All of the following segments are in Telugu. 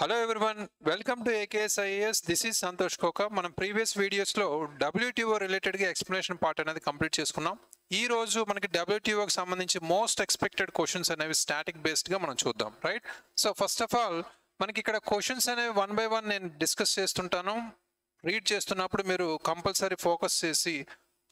Hello everyone, welcome to AKS IAS. This is Santosh Koka. మనం ప్రీవియస్ వీడియోస్ లో WTO రిలేటెడ్ గా ఎక్స్ప్లెనేషన్ పార్ట్ అనేది కంప్లీట్ చేసుకున్నాం. ఈ రోజు మనకి WTO కి సంబంధించి మోస్ట్ ఎక్స్పెక్టెడ్ క్వశ్చన్స్ అనేవి స్టాటిక్ బేస్డ్ గా మనం చూద్దాం, right? So first of all మనకి ఇక్కడ క్వశ్చన్స్ అనేవి వన్ బై వన్ నేను డిస్కస్ చేస్తుంటాను. రీడ్ చేస్తున్నప్పుడు మీరు కంపల్సరీ ఫోకస్ చేసి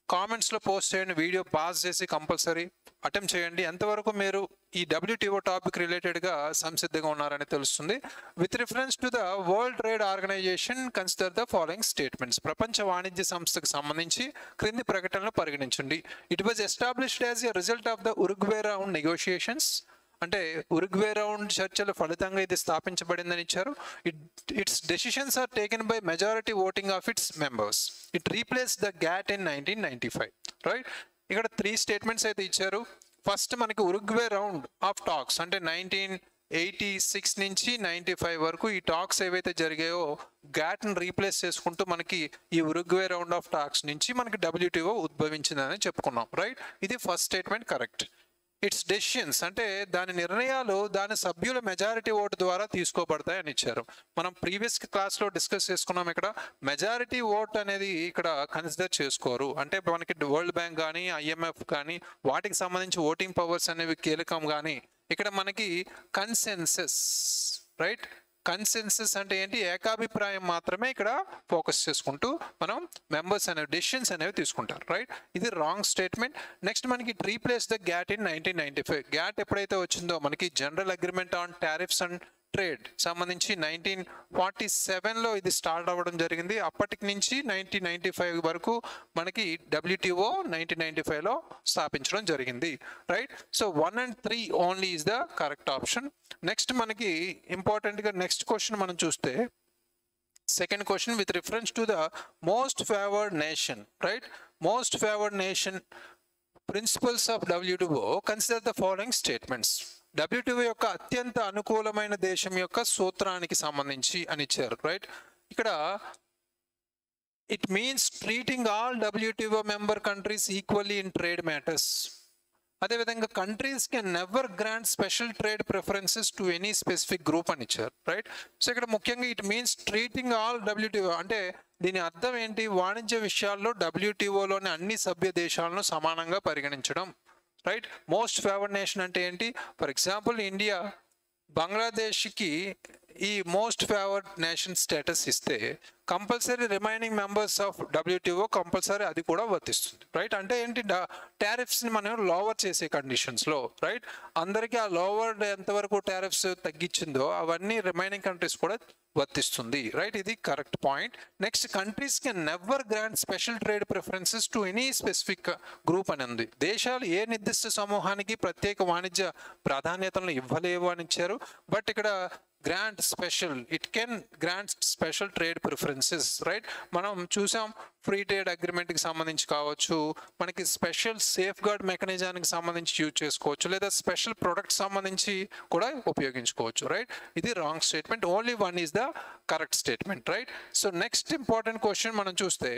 కామెంట్స్లో పోస్ట్ చేయండి, వీడియో పాస్ చేసి కంపల్సరీ అటెంప్ట్ చేయండి. ఎంతవరకు మీరు ఈ WTO టాపిక్ రిలేటెడ్గా సంసిద్ధంగా ఉన్నారని తెలుస్తుంది. With reference to the World trade Organization consider the following statements. ప్రపంచ వాణిజ్య సంస్థకు సంబంధించి క్రింది ప్రకటనలు పరిగణించండి. It was established as a result of the Uruguay round negotiations. అంటే ఉరుగ్వే రౌండ్ చర్చల ఫలితంగా ఇది స్థాపించబడిందని ఇచ్చారు. Its decisions are taken by majority voting of its members. It replace the GATT in 1995, right? ఇక్కడ 3 స్టేట్మెంట్స్ అయితే ఇచ్చారు. ఫస్ట్ మనకి ఉరుగ్వే రౌండ్ ఆఫ్ టాక్స్ అంటే 1986 నుంచి 95 వరకు ఈ టాక్స్ ఏవైతే జరిగాయో గ్యాట్ని రీప్లేస్ చేసుకుంటూ మనకి ఈ ఉరుగ్వే రౌండ్ ఆఫ్ టాక్స్ నుంచి మనకి WTO ఉద్భవించిందని చెప్పుకున్నాం, రైట్? ఇది first statement correct. It's decisions అంటే దాని నిర్ణయాలు దాని సభ్యుల మెజారిటీ ఓటు ద్వారా తీసుకోబడతాయి అని ఇచ్చారు. మనం ప్రీవియస్ క్లాస్లో డిస్కస్ చేసుకున్నాం. ఇక్కడ మెజారిటీ ఓట్ అనేది ఇక్కడ కన్సిడర్ చేసుకోరు. అంటే మనకి వరల్డ్ బ్యాంక్ కానీ IMF కానీ వాటికి సంబంధించి ఓటింగ్ పవర్స్ అనేవి కీలకం. కానీ ఇక్కడ మనకి కన్సెన్సస్, రైట్? కన్సెన్సస్ అంటే ఏంటి? ఏకాభిప్రాయం మాత్రమే ఇక్కడ ఫోకస్ చేసుకుంటూ మనం మెంబర్స్ అనేవి డెసిషన్స్ అనేవి తీసుకుంటారు, రైట్? ఇది రాంగ్ స్టేట్మెంట్. నెక్స్ట్ మనకి replace the GATT in 1995. GATT ఎప్పుడైతే వచ్చిందో మనకి General Agreement on Tariffs and Trade సంబంధించి 1947లో ఇది స్టార్ట్ అవ్వడం జరిగింది. అప్పటి నుంచి 1995 వరకు మనకి WTO 1995లో స్థాపించడం జరిగింది, right? So 1 and 3 only is the correct option. Next మనకి ఇంపార్టెంట్గా నెక్స్ట్ క్వశ్చన్ మనం చూస్తే second question with reference to the most favoured nation, right? Most favoured nation principles of WTO consider the following statements. WTO యొక్క అత్యంత అనుకూలమైన దేశం యొక్క సూత్రానికి సంబంధించి అని ఇచ్చారు, రైట్? ఇక్కడ it means treating all WTO member countries equally in trade matters. అదేవిధంగా countries can never grant special trade preferences to any specific group అని ఇచ్చారు, రైట్? సో ఇక్కడ ముఖ్యంగా it means treating all WTO అంటే దీని అర్థం ఏంటి? వాణిజ్య విషయాల్లో WTOలోని అన్ని సభ్య దేశాలను సమానంగా పరిగణించడం, రైట్? మోస్ట్ ఫేవర్డ్ నేషన్ అంటే ఏంటి? ఫర్ ఎగ్జాంపుల్ ఇండియా బంగ్లాదేశ్కి ఈ మోస్ట్ ఫేవర్డ్ నేషన్ స్టేటస్ ఇస్తే compulsory remaining members of WTO compulsory అది కూడా వర్తిస్తుంది, రైట్? అంటే ఏంటి? టారిఫ్స్ని మనం లోవర్ చేసే కండిషన్స్లో, రైట్? అందరికీ ఆ లోవర్ ఎంతవరకు టారిఫ్స్ తగ్గించిందో అవన్నీ రిమైనింగ్ కంట్రీస్ కూడా వర్తిస్తుంది, రైట్? ఇది correct point. Next countries can never grant special trade preferences to any specific group అని ఉంది. దేశాలు ఏ నిర్దిష్ట సమూహానికి ప్రత్యేక వాణిజ్య ప్రాధాన్యతలను ఇవ్వలేవు అని ఇచ్చారు. బట్ ఇక్కడ grant special, it can grant special trade preferences, right? మనం చూసాం ఫ్రీ ట్రేడ్ అగ్రిమెంట్కి సంబంధించి కావచ్చు, మనకి స్పెషల్ సేఫ్ గార్డ్ మెకానిజానికి సంబంధించి యూజ్ చేసుకోవచ్చు, లేదా స్పెషల్ ప్రొడక్ట్ సంబంధించి కూడా ఉపయోగించుకోవచ్చు, రైట్? ఇది wrong statement. Only 1 is the correct statement, right? So next important question మనం చూస్తే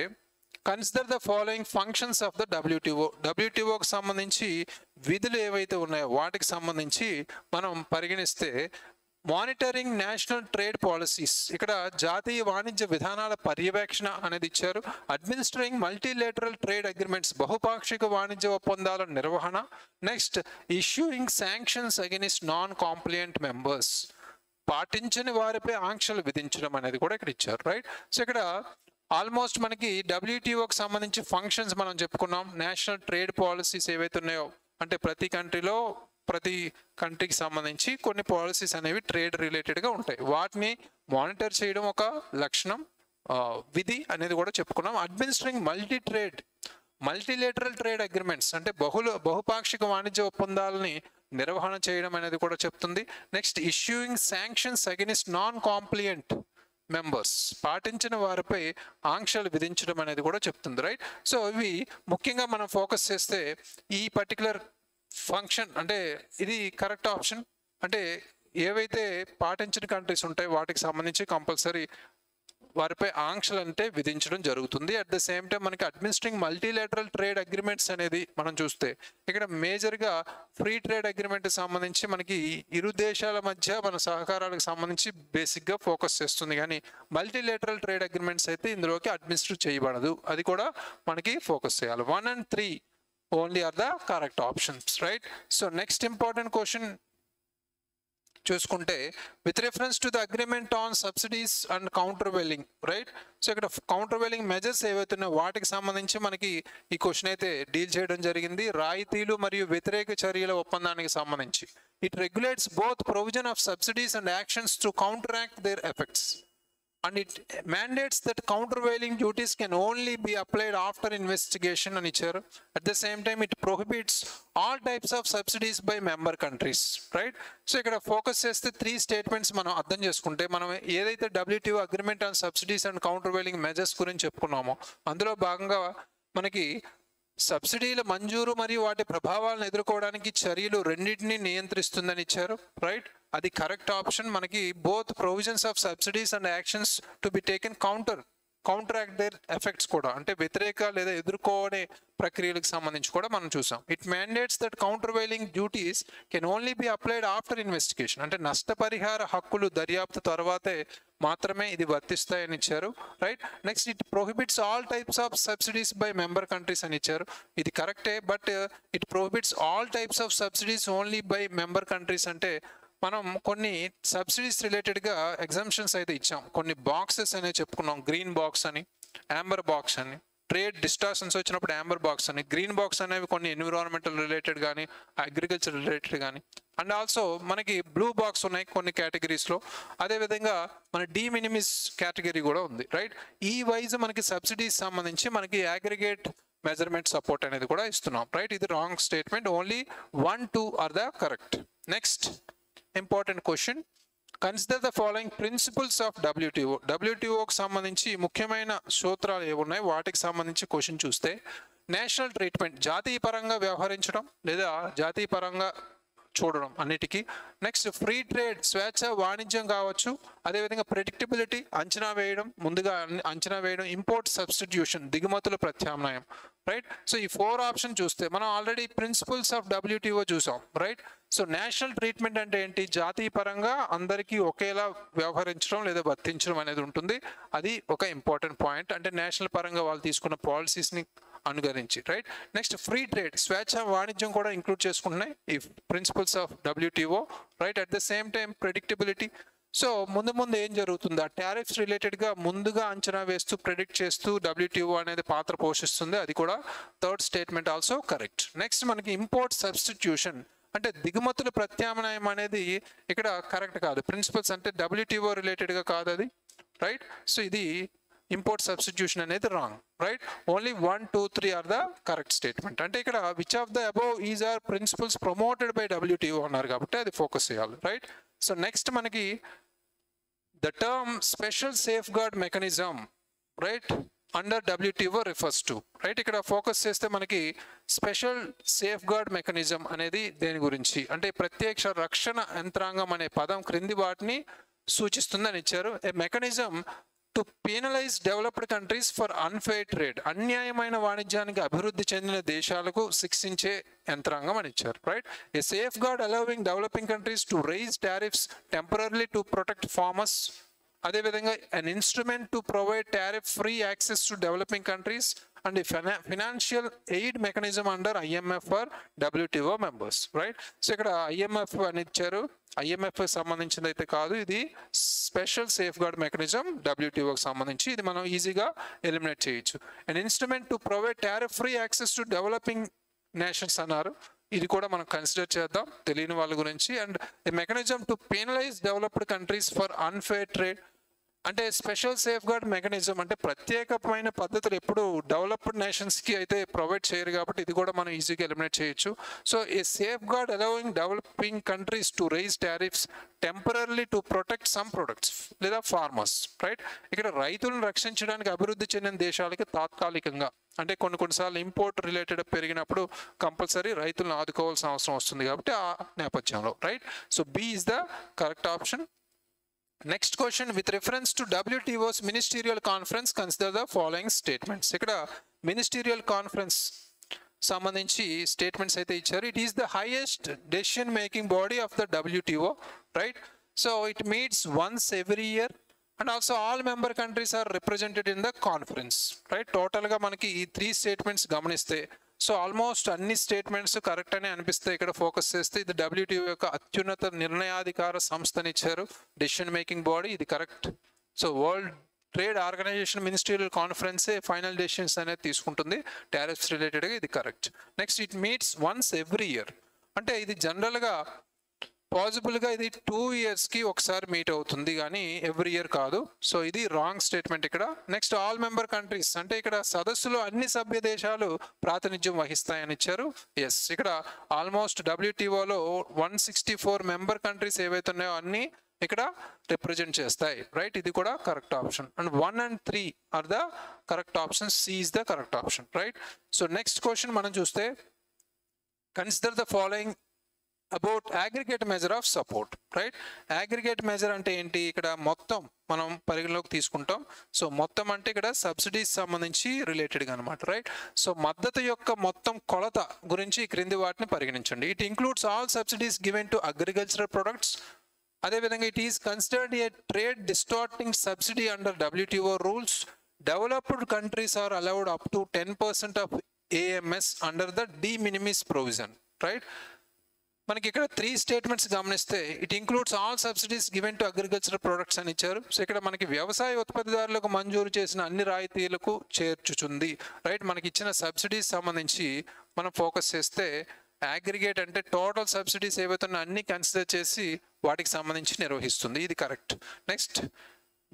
consider the following functions of the WTOకి సంబంధించి విధులు ఏవైతే ఉన్నాయో వాటికి సంబంధించి మనం పరిగణిస్తే మానిటరింగ్ నేషనల్ ట్రేడ్ పాలసీస్, ఇక్కడ జాతీయ వాణిజ్య విధానాల పర్యవేక్షణ అనేది ఇచ్చారు. అడ్మినిస్ట్రింగ్ మల్టీలేటరల్ ట్రేడ్ అగ్రిమెంట్స్, బహుపాక్షిక వాణిజ్య ఒప్పందాల నిర్వహణ. Next issuing sanctions against non compliant members, పాటించని వారిపై ఆంక్షలు విధించడం అనేది కూడా ఇక్కడ ఇచ్చారు, రైట్? సో ఇక్కడ ఆల్మోస్ట్ మనకి WTOకి సంబంధించి ఫంక్షన్స్ మనం చెప్పుకున్నాం. నేషనల్ ట్రేడ్ పాలసీస్ ఏవైతే ఉన్నాయో అంటే ప్రతి కంట్రీకి సంబంధించి కొన్ని పాలసీస్ అనేవి ట్రేడ్ రిలేటెడ్గా ఉంటాయి. వాటిని మానిటర్ చేయడం ఒక లక్షణం, విధి అనేది కూడా చెప్పుకున్నాం. అడ్మినిస్ట్రింగ్ మల్టీలేటరల్ ట్రేడ్ అగ్రిమెంట్స్ అంటే బహుపాక్షిక వాణిజ్య ఒప్పందాలని నిర్వహణ చేయడం అనేది కూడా చెప్తుంది. Next issuing sanctions against non compliant members, పాటించిన వారిపై ఆంక్షలు విధించడం అనేది కూడా చెప్తుంది, రైట్? సో ఇవి ముఖ్యంగా మనం ఫోకస్ చేస్తే ఈ పర్టికులర్ ఫంక్షన్ అంటే ఇది కరెక్ట్ ఆప్షన్. అంటే ఏవైతే పాటించిన కంట్రీస్ ఉంటాయో వాటికి సంబంధించి కంపల్సరీ వారిపై ఆంక్షలు అంటే విధించడం జరుగుతుంది. అట్ ద సేమ్ టైం మనకి అడ్మినిస్ట్రింగ్ మల్టీలేటరల్ ట్రేడ్ అగ్రిమెంట్స్ అనేది మనం చూస్తే ఇక్కడ మేజర్గా ఫ్రీ ట్రేడ్ అగ్రిమెంట్ సంబంధించి మనకి ఇరు దేశాల మధ్య మన సహకారాలకు సంబంధించి బేసిక్గా ఫోకస్ చేస్తుంది, కానీ మల్టీలేటరల్ ట్రేడ్ అగ్రిమెంట్స్ అయితే ఇందులోకి అడ్మినిస్టర్ చేయబడదు. అది కూడా మనకి ఫోకస్ చేయాలి. 1 and 3 only are the correct options, right? So next important question చూసుకుంటే with reference to the agreement on subsidies and countervailing, right? So ఇక్కడ కౌంటర్వెయిలింగ్ మెజర్స్ ఏవైతున్నాయో వాటికి సంబంధించి మనకి ఈ క్వశ్చన్ అయితే డీల్ చేయడం జరిగింది. రాయితీలు మరియు వ్యతిరేక చర్యల ఒప్పందానికి సంబంధించి it regulates both provision of subsidies and actions to counteract their effects and it mandates that countervailing duties can only be applied after investigation and icharu. At the same time it prohibits all types of subsidies by member countries, right? So ikkada focus chesthe 3 statements manam ardham cheskunte manam edaithe WTO agreement on subsidies and countervailing measures gurinchi cheppukunnamo అందులో భాగంగా మనకి సబ్సిడీల మంజూరు మరియు వాటి ప్రభావాలను ఎదుర్కోవడానికి చర్యలు రెండింటిని నియంత్రిస్తుందని ఇచ్చారు, రైట్? అది కరెక్ట్ ఆప్షన్. మనకి both provisions of subsidies and actions to be taken counteract their effects కూడా, అంటే వ్యతిరేక లేదా ఎదుర్కోనే ప్రక్రియలకు సంబంధించి కూడా మనం చూసాం. It mandates that countervailing duties can only be applied after investigation, అంటే నష్టపరిహార హక్కులు దర్యాప్తు తర్వాతే మాత్రమే ఇది వర్తిస్తాయని ఇచ్చారు, right? Next it prohibits all types of subsidies by member countries అని ఇచ్చారు. ఇది కరెక్టే, but it prohibits all types of subsidies only by member countries అంటే మనం కొన్ని సబ్సిడీస్ రిలేటెడ్గా ఎగ్జామ్షన్స్ అయితే ఇచ్చాం. కొన్ని బాక్సెస్ అనేవి చెప్పుకున్నాం, గ్రీన్ బాక్స్ అని, యాంబర్ బాక్స్ అని. ట్రేడ్ డిస్టార్షన్స్ వచ్చినప్పుడు యాంబర్ బాక్స్ అని, గ్రీన్ బాక్స్ అనేవి కొన్ని ఎన్విరాన్మెంటల్ రిలేటెడ్ కానీ అగ్రికల్చర్ రిలేటెడ్ కానీ, అండ్ ఆల్సో మనకి బ్లూ బాక్స్ ఉన్నాయి కొన్ని కేటగిరీస్లో. అదేవిధంగా మన డి మినిమిస్ కేటగిరీ కూడా ఉంది, రైట్? ఈ వైజ్ మనకి సబ్సిడీస్ సంబంధించి మనకి అగ్రిగేట్ మెజర్మెంట్ సపోర్ట్ అనేది కూడా ఇస్తున్నాం, రైట్? ఇది wrong statement. Only 1, 2 are the correct. Next important question, consider the following principles of WTO. WTOకి సంబంధించి ముఖ్యమైన సూత్రాలు ఏమున్నాయి వాటికి సంబంధించి క్వశ్చన్ చూస్తే, నేషనల్ ట్రీట్మెంట్, జాతీయ పరంగా వ్యవహరించడం లేదా జాతీయ పరంగా చూడడం అన్నిటికీ. నెక్స్ట్ ఫ్రీ ట్రేడ్, స్వేచ్ఛ వాణిజ్యం కావచ్చు. అదేవిధంగా ప్రెడిక్టబిలిటీ, అంచనా వేయడం, ముందుగా అంచనా వేయడం. ఇంపోర్ట్ సబ్స్టిట్యూషన్, దిగుమతుల ప్రత్యామ్నాయం, రైట్? సో ఈ 4 ఆప్షన్ చూస్తే మనం ఆల్రెడీ ప్రిన్సిపల్స్ ఆఫ్ WTO చూసాం, రైట్? సో నేషనల్ ట్రీట్మెంట్ అంటే ఏంటి? జాతీయ పరంగా అందరికీ ఒకేలా వ్యవహరించడం లేదా వర్తించడం అనేది ఉంటుంది. అది ఒక ఇంపార్టెంట్ పాయింట్, అంటే నేషనల్ పరంగా వాళ్ళు తీసుకున్న పాలసీస్ని అనుసరించి, రైట్? నెక్స్ట్ ఫ్రీ ట్రేడ్, స్వేచ్ఛ వాణిజ్యం కూడా ఇంక్లూడ్ చేసుకుంటున్నాయి ఈ principles of WTO, right? At the same time predictability. So ముందు ఏం జరుగుతుంది, ఆ టారిఫ్స్ రిలేటెడ్గా ముందుగా అంచనా వేస్తూ ప్రెడిక్ట్ చేస్తూ WTO అనేది పాత్ర పోషిస్తుంది. అది కూడా third statement also correct. Next మనకి ఇంపోర్ట్ సబ్స్టిట్యూషన్, అంటే దిగుమతుల ప్రత్యామ్నాయం అనేది ఇక్కడ కరెక్ట్ కాదు. ప్రిన్సిపల్స్ అంటే WTO రిలేటెడ్గా కాదు అది, రైట్? సో ఇది ఇంపోర్ట్ సబ్స్టిట్యూషన్ అనేది wrong, right? Only 1, 2, 3 are the correct statement. అంటే ఇక్కడ which of the above is are principles promoted by WTO అన్నారు కాబట్టి అది ఫోకస్ చేయాలి, రైట్? సో నెక్స్ట్ మనకి the term special safeguard mechanism, right, under WTO refers to, right? ఇక్కడ ఫోకస్ చేస్తే మనకి స్పెషల్ సేఫ్ గార్డ్ మెకానిజం అనేది దేని గురించి అంటే ప్రత్యక్ష రక్షణ యంత్రాంగం అనే పదం క్రింది వాటిని సూచిస్తుందని ఇచ్చారు. A mechanism to penalise developed countries for unfair trade, అన్యాయమైన వాణిజ్యానికి అభివృద్ధి చెందిన దేశాలకు శిక్షించే యంత్రాంగం అని ఇచ్చారు, right? A safeguard allowing developing countries to raise tariffs temporarily to protect farmers. అదేవిధంగా an instrument to provide tariff free access to developing countries and financial aid mechanism under IMF for WTO members, right? So ఇక్కడ IMF అని ఇచ్చారు. IMF సంబంధించింది అయితే కాదు, ఇది స్పెషల్ సేఫ్ గార్డ్ మెకానిజం WTOకి సంబంధించి. ఇది మనం ఈజీగా ఎలిమినేట్ చేయొచ్చు. And instrument to provide tariff free access to developing nations అన్నారు. ఇది కూడా మనం కన్సిడర్ చేద్దాం తెలియని వాళ్ళ గురించి. And the mechanism to penalise developed countries for unfair trade, అంటే స్పెషల్ సేఫ్ గార్డ్ మెకానిజం అంటే ప్రత్యేకమైన పద్ధతులు ఎప్పుడు డెవలప్డ్ నేషన్స్కి అయితే ప్రొవైడ్ చేయరు కాబట్టి ఇది కూడా మనం ఈజీగా ఎలిమినేట్ చేయొచ్చు. So a safeguard allowing developing countries to raise tariffs temporarily to protect some products లేదా ఫార్మర్స్, రైట్? ఇక్కడ రైతులను రక్షించడానికి అభివృద్ధి చెందిన దేశాలకి తాత్కాలికంగా, అంటే కొన్నిసార్లు ఇంపోర్ట్ రిలేటెడ్ పెరిగినప్పుడు కంపల్సరీ రైతులను ఆదుకోవాల్సిన అవసరం వస్తుంది కాబట్టి ఆ నేపథ్యంలో, right? So B is the correct option. Next question, with reference to డబ్ల్యూటీఓస్ ministerial conference consider the following statements. ఇక్కడ మినిస్టీరియల్ కాన్ఫరెన్స్ సంబంధించి స్టేట్మెంట్స్ అయితే ఇచ్చారు. It is the highest decision making body of the WTO, right? So it meets once every year and also all member countries are represented in the conference, right? టోటల్గా మనకి ఈ 3 స్టేట్మెంట్స్ గమనిస్తే సో ఆల్మోస్ట్ అన్ని స్టేట్మెంట్స్ కరెక్ట్ అనే అనిపిస్తాయి. ఇక్కడ ఫోకస్ చేస్తే ఇది డబ్ల్యూటీఓ యొక్క అత్యున్నత నిర్ణయాధికార సంస్థని ఇచ్చారు, డెసిషన్ మేకింగ్ బాడీ, ఇది correct. So world trade organization ministerial కాన్ఫరెన్సే ఫైనల్ డెసిషన్స్ అనేది తీసుకుంటుంది టారిఫ్స్ రిలేటెడ్గా, ఇది correct. Next, it meets once every year, అంటే ఇది జనరల్గా పాసిబుల్గా ఇది 2 ఇయర్స్కి ఒకసారి మీట్ అవుతుంది కానీ ఎవ్రీ ఇయర్ కాదు. సో ఇది రాంగ్ స్టేట్మెంట్ ఇక్కడ. నెక్స్ట్, ఆల్ మెంబర్ కంట్రీస్ అంటే ఇక్కడ సదస్సులో అన్ని సభ్య దేశాలు ప్రాతినిధ్యం వహిస్తాయని ఇచ్చారు. ఎస్, ఇక్కడ ఆల్మోస్ట్ డబ్ల్యూటీఓలో 164 మెంబర్ కంట్రీస్ ఏవైతే ఉన్నాయో అన్నీ ఇక్కడ రిప్రజెంట్ చేస్తాయి, రైట్? ఇది కూడా correct option. And 1 and 3 are the correct option. C is the correct option, right? So next question మనం చూస్తే, consider the following about aggregate measure of support, right? Aggregate measure అంటే ఏంటి? ఇక్కడ మొత్తం మనం పరిగణలోకి తీసుకుంటాం. సో మొత్తం అంటే ఇక్కడ సబ్సిడీస్ సంబంధించి రిలేటెడ్గా అనమాట, రైట్? సో మద్దతు యొక్క మొత్తం కొలత గురించి క్రింది వాటిని పరిగణించండి. It includes all subsidies given to agricultural products. అదేవిధంగా it is considered a trade distorting subsidy under WTO rules. Developed countries are allowed up to 10% of AMS under the de minimis provision, right? మనకి ఇక్కడ 3 స్టేట్మెంట్స్ గమనిస్తే it includes all subsidies given to agricultural products అని ఇచ్చారు. సో ఇక్కడ మనకి వ్యవసాయ ఉత్పత్తిదారులకు మంజూరు చేసిన అన్ని రాయితీలకు చేర్చుచుంది, రైట్? మనకి ఇచ్చిన సబ్సిడీస్ సంబంధించి మనం ఫోకస్ చేస్తే అగ్రిగేట్ అంటే టోటల్ సబ్సిడీస్ ఏవైతే ఉన్నాయో అన్ని కన్సిడర్ చేసి వాటికి సంబంధించి నిర్వహిస్తుంది, ఇది కరెక్ట్. నెక్స్ట్,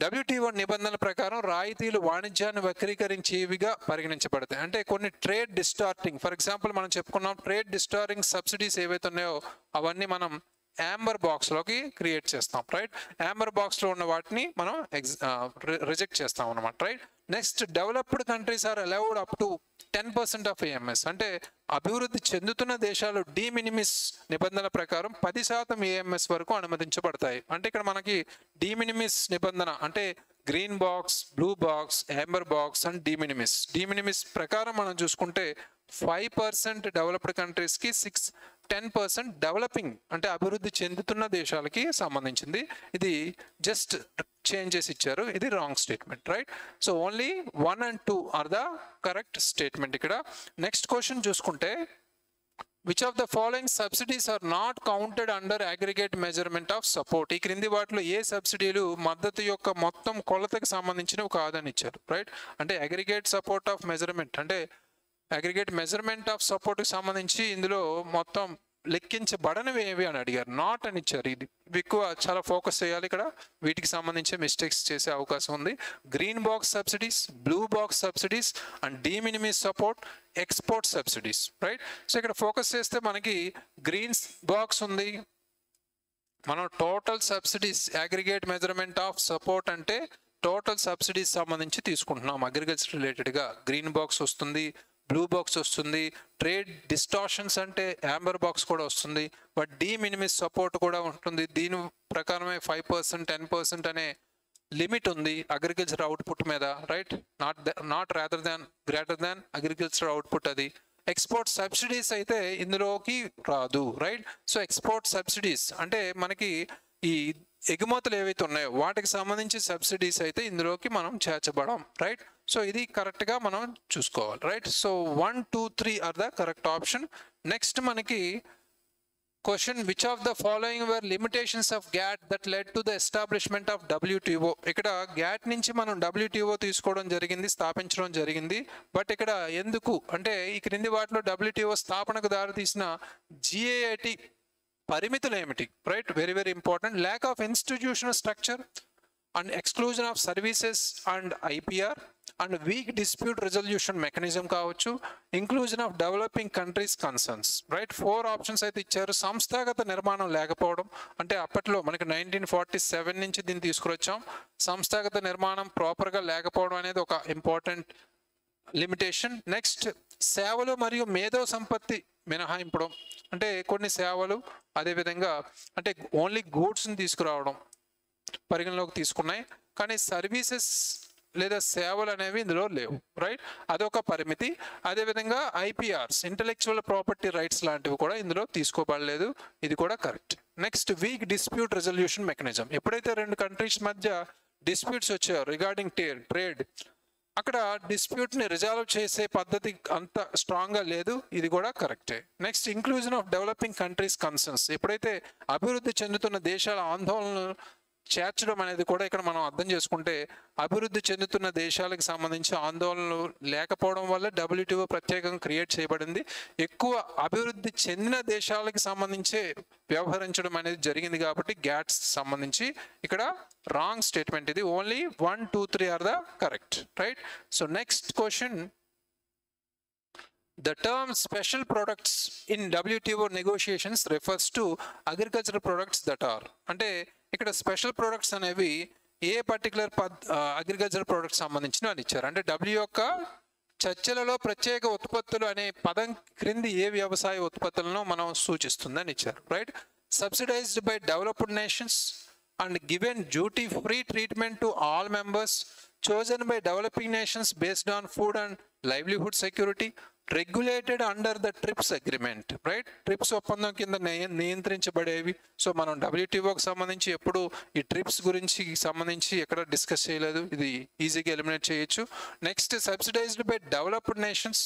డబ్ల్యూటీఓ నిబంధనల ప్రకారం రాయితీలు వాణిజ్యాన్ని వక్రీకరించేవిగా పరిగణించబడతాయి. అంటే కొన్ని ట్రేడ్ డిస్టార్టింగ్, ఫర్ ఎగ్జాంపుల్ మనం చెప్పుకున్నాం ట్రేడ్ డిస్టార్టింగ్ సబ్సిడీస్ ఏవైతే ఉన్నాయో అవన్నీ మనం యాంబర్ బాక్స్లోకి క్రియేట్ చేస్తాం, రైట్? యాంబర్ బాక్స్లో ఉన్న వాటిని మనం రిజెక్ట్ చేస్తాం అనమాట, right? Next, developed countries are allowed up to 10% of AMS, అంటే అభివృద్ధి చెందుతున్న దేశాలు డి మినిమిస్ నిబంధనల ప్రకారం 10% ఏఎంఎస్ వరకు అనుమతించబడతాయి. అంటే ఇక్కడ మనకి డి మినిమిస్ నిబంధన అంటే green box, blue box, amber box and de minimis ప్రకారం మనం చూసుకుంటే 5% డెవలప్డ్ కంట్రీస్కి, 10% డెవలపింగ్ అంటే అభివృద్ధి చెందుతున్న దేశాలకి సంబంధించింది. ఇది జస్ట్ చేంజెస్ ఇచ్చారు, ఇది wrong statement, right? So only 1 and 2 are the correct statement ఇక్కడ. నెక్స్ట్ క్వశ్చన్ చూసుకుంటే, which of the following subsidies are not counted under aggregate measurement of support? ఈ క్రింది వాటిలో ఏ సబ్సిడీలు మద్దతు యొక్క మొత్తం కొలతకు సంబంధించినవి కాదని ఇచ్చారు, రైట్? అంటే అగ్రిగేట్ సపోర్ట్ ఆఫ్ మెజర్మెంట్ అంటే అగ్రిగేట్ మెజర్మెంట్ ఆఫ్ సపోర్ట్కి సంబంధించి ఇందులో మొత్తం లెక్కించబడనివి ఏవి అని అడిగారు, నాట్ అని ఇచ్చారు. ఇది ఎక్కువ చాలా ఫోకస్ చేయాలి ఇక్కడ, వీటికి సంబంధించి మిస్టేక్స్ చేసే అవకాశం ఉంది. Green box subsidies, blue box subsidies and de minimis support, export subsidies, right? So ఇక్కడ ఫోకస్ చేస్తే మనకి గ్రీన్ బాక్స్ ఉంది. మనం total subsidies aggregate measurement of support అంటే టోటల్ సబ్సిడీస్ సంబంధించి తీసుకుంటున్నాం అగ్రికల్చర్ రిలేటెడ్గా. గ్రీన్ బాక్స్ వస్తుంది, బ్లూ బాక్స్ వస్తుంది, ట్రేడ్ డిస్టార్షన్స్ అంటే యాంబర్ బాక్స్ కూడా వస్తుంది, బట్ డి మినిమిస్ సపోర్ట్ కూడా ఉంటుంది. దీని ప్రకారమే 5%, 10% అనే లిమిట్ ఉంది అగ్రికల్చర్ అవుట్పుట్ మీద, right? Not greater than agriculture output అది. ఎక్స్పోర్ట్ సబ్సిడీస్ అయితే ఇందులోకి రాదు, రైట్? సో ఎక్స్పోర్ట్ సబ్సిడీస్ అంటే మనకి ఈ ఎగుమతులు ఏవైతే ఉన్నాయో వాటికి సంబంధించి సబ్సిడీస్ అయితే ఇందులోకి మనం చేర్చబడం, రైట్? సో ఇది కరెక్ట్గా మనం చూసుకోవాలి, right? So 1, 2, 3 are the correct option. Next మనకి question, which of the following were limitations of GATT that led to the establishment of WTO? ఇక్కడ గ్యాట్ నుంచి మనం డబ్ల్యూటీఓ తీసుకోవడం జరిగింది, స్థాపించడం జరిగింది. బట్ ఇక్కడ ఎందుకు అంటే ఈ క్రింది వాటిలో డబ్ల్యూటీఓ స్థాపనకు దారితీసిన జిఏఐటి పరిమితులు ఏమిటి, right? Very very important. Lack of institutional structure and exclusion of services and IPR and weak dispute resolution mechanism కావచ్చు, inclusion of developing countries concerns, right? 4 options అయితే ఇచ్చారు. సంస్థాగత నిర్మాణం లేకపోవడం అంటే అప్పట్లో మనకి 1947 నుంచి దీన్ని తీసుకురొచ్చాం. సంస్థాగత నిర్మాణం ప్రాపర్గా లేకపోవడం అనేది ఒక ఇంపార్టెంట్ లిమిటేషన్. నెక్స్ట్, సేవలు మరియు మేధో సంపత్తి మినహాయింపడం అంటే కొన్ని సేవలు, అదేవిధంగా అంటే ఓన్లీ గూడ్స్ని తీసుకురావడం, పరిగణలోకి తీసుకున్నాయి, కానీ సర్వీసెస్ లేదా సేవలు అనేవి ఇందులో లేవు, రైట్? అదొక పరిమితి. అదేవిధంగా ఐపీఆర్స్, ఇంటలెక్చువల్ ప్రాపర్టీ రైట్స్ లాంటివి కూడా ఇందులో తీసుకోబడలేదు, ఇది కూడా correct. Next, week dispute resolution mechanism. ఎప్పుడైతే రెండు కంట్రీస్ మధ్య డిస్ప్యూట్స్ వచ్చాయో రిగార్డింగ్ ట్రేడ్, అక్కడ డిస్ప్యూట్ని రిజాల్వ్ చేసే పద్ధతి అంత స్ట్రాంగ్గా లేదు, ఇది కూడా కరెక్టే. Next, inclusion of developing countries concerns. ఎప్పుడైతే అభివృద్ధి చెందుతున్న దేశాల ఆందోళనలు చేర్చడం అనేది కూడా ఇక్కడ మనం అర్థం చేసుకుంటే, అభివృద్ధి చెందుతున్న దేశాలకు సంబంధించి ఆందోళనలు లేకపోవడం వల్ల WTO ప్రత్యేకంగా క్రియేట్ చేయబడింది. ఎక్కువ అభివృద్ధి చెందిన దేశాలకు సంబంధించే వ్యవహరించడం అనేది జరిగింది కాబట్టి గ్యాట్స్ సంబంధించి ఇక్కడ రాంగ్ స్టేట్మెంట్ ఇది. Only 1, 2, 3 are the correct, right? So next question, the term special products in WTO negotiations refers to agricultural products that are, అంటే ఇక్కడ స్పెషల్ ప్రొడక్ట్స్ అనేవి ఏ పర్టికులర్ అగ్రికల్చర్ ప్రొడక్ట్స్ సంబంధించిన అని ఇచ్చారు. అంటే యొక్క చర్చలలో ప్రత్యేక ఉత్పత్తులు అనే పదం క్రింది ఏ వ్యవసాయ ఉత్పత్తులను మనం సూచిస్తుందని ఇచ్చారు, right? Subsidised by developed nations and given duty free treatment to all members, chosen by developing nations based on food and livelihood security, regulated under the TRIPS agreement, right? TRIPS ఒప్పందం కింద నియంత్రించబడేవి. సో మనం WTOకి సంబంధించి ఎప్పుడు ఈ ట్రిప్స్ గురించి సంబంధించి ఎక్కడ డిస్కస్ చేయలేదు, ఇది ఈజీగా ఎలిమినేట్ చేయొచ్చు. Next, subsidised by developed nations,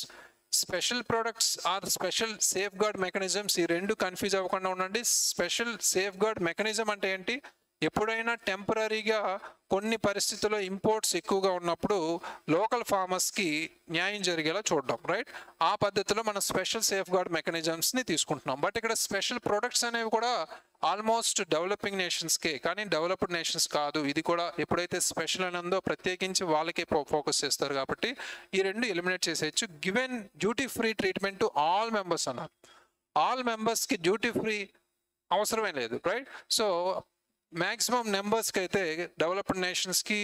special products are special safeguard mechanisms. ఈ రెండు కన్ఫ్యూజ్ అవ్వకుండా ఉండండి. స్పెషల్ సేఫ్ గార్డ్ మెకానిజం అంటే ఏంటి? ఎప్పుడైనా టెంపరీగా కొన్ని పరిస్థితుల్లో ఇంపోర్ట్స్ ఎక్కువగా ఉన్నప్పుడు లోకల్ ఫార్మర్స్కి న్యాయం జరిగేలా చూడడం, రైట్? ఆ పద్ధతిలో మనం స్పెషల్ సేఫ్ గార్డ్ మెకానిజమ్స్ని తీసుకుంటున్నాం. బట్ ఇక్కడ స్పెషల్ ప్రొడక్ట్స్ అనేవి కూడా ఆల్మోస్ట్ డెవలపింగ్ నేషన్స్కే, కానీ డెవలప్డ్ నేషన్స్ కాదు. ఇది కూడా ఎప్పుడైతే స్పెషల్ అని ఉందో ప్రత్యేకించి వాళ్ళకే ఫోకస్ చేస్తారు కాబట్టి ఈ రెండు ఎలిమినేట్ చేసేయచ్చు. Given duty free treatment to all members అన్నారు. ఆల్ మెంబర్స్కి డ్యూటీ ఫ్రీ అవసరమే లేదు, రైట్? సో మ్యాక్సిమం నెంబర్స్కి అయితే డెవలప్డ్ నేషన్స్కి,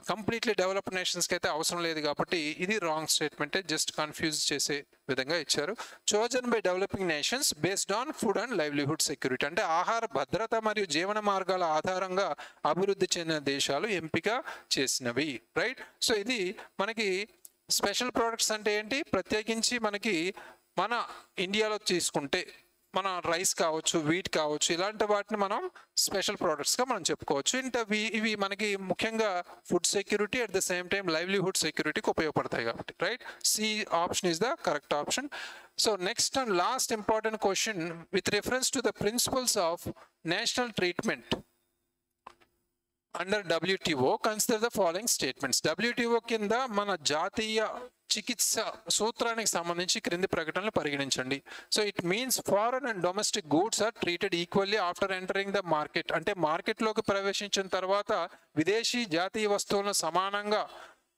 కంప్లీట్లీ డెవలప్డ్ నేషన్స్కి అయితే అవసరం లేదు కాబట్టి ఇది రాంగ్ స్టేట్మెంటే, జస్ట్ కన్ఫ్యూజ్ చేసే విధంగా ఇచ్చారు. Chosen by developing nations based on food and livelihood security, అంటే ఆహార భద్రత మరియు జీవన మార్గాల ఆధారంగా అభివృద్ధి చెందిన దేశాలు ఎంపిక చేసినవి, రైట్? సో ఇది మనకి స్పెషల్ ప్రోడక్ట్స్ అంటే ఏంటి? ప్రత్యేకించి మనకి మన ఇండియాలో తీసుకుంటే మన రైస్ కావచ్చు, వీట్ కావచ్చు, ఇలాంటి వాటిని మనం స్పెషల్ ప్రోడక్ట్స్గా మనం చెప్పుకోవచ్చు. ఇవి మనకి ముఖ్యంగా food security at the same time livelihood సెక్యూరిటీకి ఉపయోగపడతాయి కాబట్టి, right? C option is the correct option. So next and last important question, with reference to the principles of national treatment under WTO, consider the following statements. WTO కింద మన జాతీయ చికిత్స సూత్రానికి సంబంధించి క్రింది ప్రకటనలు పరిగణించండి. So it means foreign and domestic goods are treated equally after entering the market, అంటే మార్కెట్లోకి ప్రవేశించిన తర్వాత విదేశీ జాతీయ వస్తువులను సమానంగా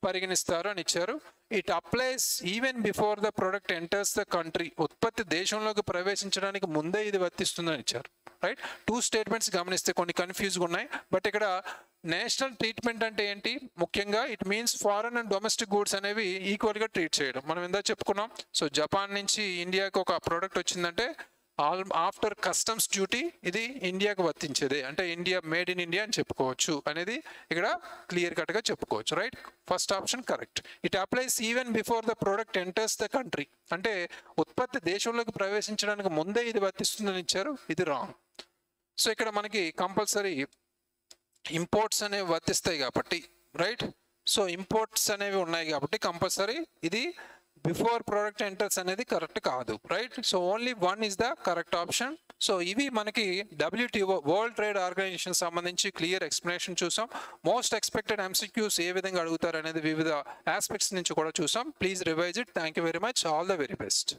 పరిగణిస్తారు అని ఇచ్చారు. It applies even before the product enters the country, ఉత్పత్తి దేశంలోకి ప్రవేశించడానికి ముందే ఇది వర్తిస్తుందని ఇచ్చారు, రైట్? 2 స్టేట్మెంట్స్ గమనిస్తే కొన్ని కన్ఫ్యూజ్గా ఉన్నాయి. బట్ ఇక్కడ నేషనల్ ట్రీట్మెంట్ అంటే ఏంటి? ముఖ్యంగా it means foreign and domestic goods అనేవి ఈక్వల్గా ట్రీట్ చేయడం. మనం ఇందా చెప్పుకున్నాం. సో జపాన్ నుంచి ఇండియాకి ఒక ప్రోడక్ట్ వచ్చిందంటే ఆఫ్టర్ కస్టమ్స్ డ్యూటీ ఇది ఇండియాకి వర్తించేదే, అంటే ఇండియా మేడ్ ఇన్ ఇండియా అని చెప్పుకోవచ్చు అనేది ఇక్కడ క్లియర్ కట్గా చెప్పుకోవచ్చు, right? First option correct. It applies even before the product enters the country, అంటే ఉత్పత్తి దేశంలోకి ప్రవేశించడానికి ముందే ఇది వర్తిస్తుందని ఇచ్చారు, ఇది రాంగ్. సో ఇక్కడ మనకి కంపల్సరీ ఇంపోర్ట్స్ అనేవి వర్తిస్తాయి కాబట్టి, రైట్? సో ఇంపోర్ట్స్ అనేవి ఉన్నాయి కాబట్టి కంపల్సరీ ఇది బిఫోర్ ప్రోడక్ట్ ఎంటర్స్ అనేది కరెక్ట్ కాదు, right? So only 1 is the correct option. So ఇవి మనకి WTO వరల్డ్ ట్రేడ్ ఆర్గనైజేషన్ సంబంధించి క్లియర్ ఎక్స్ప్లెనేషన్ చూసాం. మోస్ట్ ఎక్స్పెక్టెడ్ MCQs ఏ విధంగా అడుగుతారు అనేది వివిధ ఆస్పెక్ట్స్ నుంచి కూడా చూసాం. Please revise it. Thank you very much. All the very best.